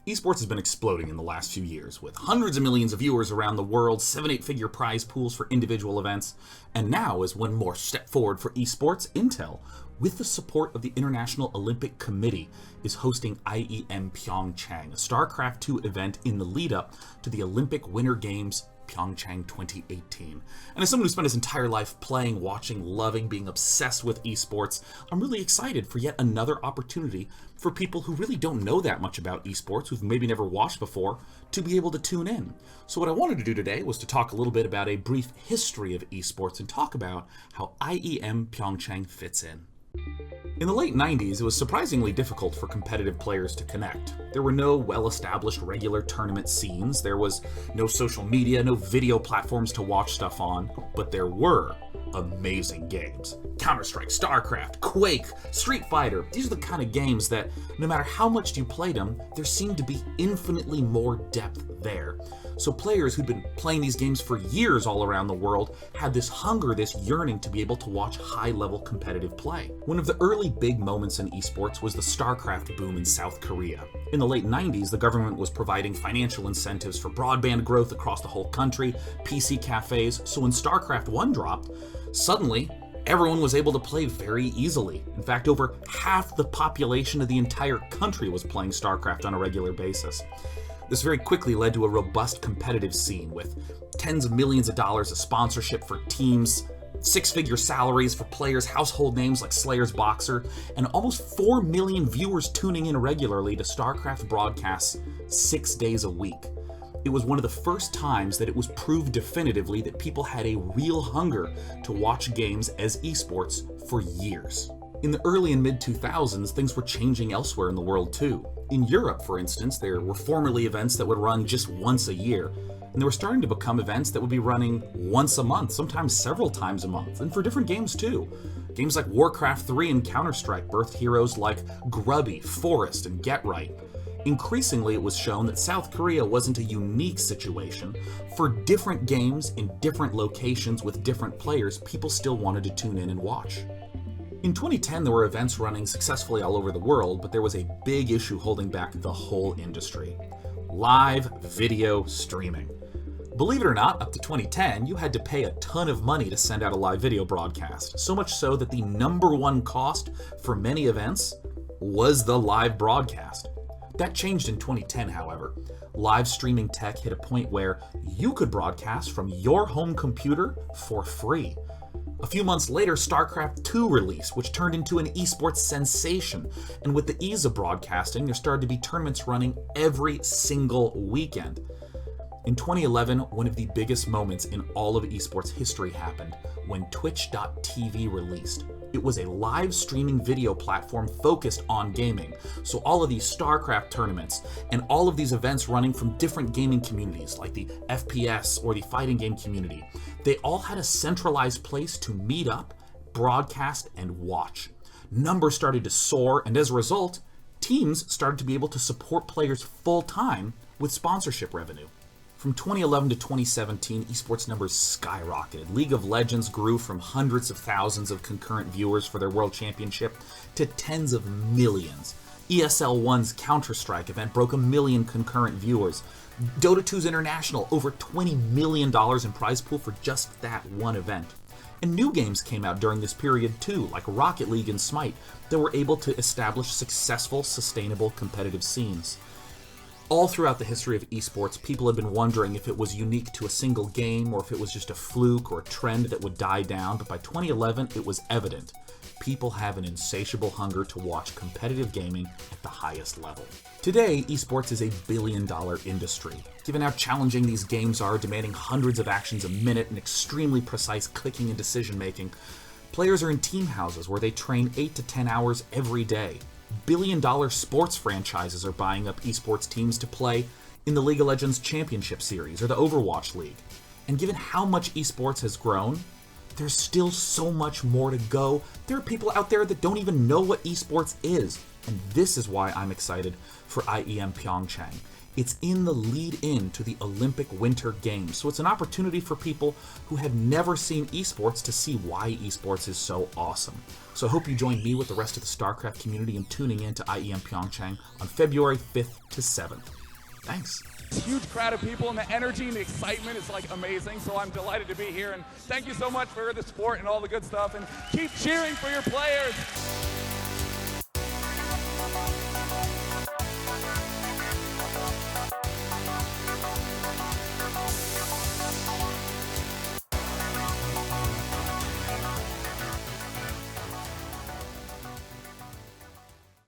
Esports has been exploding in the last few years, with hundreds of millions of viewers around the world, 7-8-figure prize pools for individual events, and now, as one more step forward for esports, Intel, with the support of the International Olympic Committee, is hosting IEM PyeongChang, a Starcraft 2 event in the lead-up to the Olympic Winter Games PyeongChang 2018. And as someone who spent his entire life playing, watching, loving, being obsessed with esports, I'm really excited for yet another opportunity for people who really don't know that much about esports, who've maybe never watched before, to be able to tune in. So what I wanted to do today was to talk a little bit about a brief history of esports and talk about how IEM PyeongChang fits in. In the late 90s, it was surprisingly difficult for competitive players to connect. There were no well-established regular tournament scenes, there was no social media, no video platforms to watch stuff on, but there were amazing games. Counter-Strike, Starcraft, Quake, Street Fighter, these are the kind of games that, no matter how much you played them, there seemed to be infinitely more depth there. So players who'd been playing these games for years all around the world had this hunger, this yearning to be able to watch high-level competitive play. One of the early big moments in esports was the Starcraft boom in South Korea. In the late 90s, the government was providing financial incentives for broadband growth across the whole country, PC cafes, so when Starcraft 1 dropped, suddenly everyone was able to play very easily. In fact, over half the population of the entire country was playing Starcraft on a regular basis. This very quickly led to a robust competitive scene with tens of millions of dollars of sponsorship for teams, six-figure salaries for players, household names like Slayer's Boxer, and almost 4 million viewers tuning in regularly to StarCraft broadcasts 6 days a week. It was one of the first times that it was proved definitively that people had a real hunger to watch games as esports for years. In the early and mid-2000s, things were changing elsewhere in the world too. In Europe, for instance, there were formerly events that would run just once a year, and there were starting to become events that would be running once a month, sometimes several times a month, and for different games too. Games like Warcraft 3 and Counter-Strike birthed heroes like Grubby, Forest, and Get Right. Increasingly, it was shown that South Korea wasn't a unique situation. For different games in different locations with different players, people still wanted to tune in and watch. In 2010, there were events running successfully all over the world, but there was a big issue holding back the whole industry: live video streaming. Believe it or not, up to 2010, you had to pay a ton of money to send out a live video broadcast, so much so that the number one cost for many events was the live broadcast. That changed in 2010, however. Live streaming tech hit a point where you could broadcast from your home computer for free. A few months later, Starcraft 2 released, which turned into an esports sensation. And with the ease of broadcasting, there started to be tournaments running every single weekend. In 2011, one of the biggest moments in all of esports history happened when Twitch.tv released. It was a live streaming video platform focused on gaming. So all of these StarCraft tournaments and all of these events running from different gaming communities like the FPS or the fighting game community, they all had a centralized place to meet up, broadcast, and watch. Numbers started to soar, and as a result, teams started to be able to support players full-time with sponsorship revenue. From 2011 to 2017, esports numbers skyrocketed. League of Legends grew from hundreds of thousands of concurrent viewers for their World Championship to tens of millions. ESL 1's Counter-Strike event broke 1 million concurrent viewers. Dota 2's International, over $20 million in prize pool for just that one event. And new games came out during this period too, like Rocket League and Smite, that were able to establish successful, sustainable competitive scenes. All throughout the history of esports, people have been wondering if it was unique to a single game or if it was just a fluke or a trend that would die down, but by 2011, it was evident. People have an insatiable hunger to watch competitive gaming at the highest level. Today, esports is a billion-dollar industry. Given how challenging these games are, demanding hundreds of actions a minute and extremely precise clicking and decision-making, players are in team houses where they train 8 to 10 hours every day. Billion-dollar sports franchises are buying up esports teams to play in the League of Legends Championship Series or the Overwatch League. And given how much esports has grown, there's still so much more to go. There are people out there that don't even know what esports is. And this is why I'm excited for IEM PyeongChang. It's in the lead-in to the Olympic Winter Games, so it's an opportunity for people who have never seen esports to see why esports is so awesome. So I hope you join me with the rest of the StarCraft community in tuning in to IEM PyeongChang on February 5th to 7th. Thanks. Huge crowd of people, and the energy and the excitement is like amazing, so I'm delighted to be here, and thank you so much for the support and all the good stuff, and keep cheering for your players.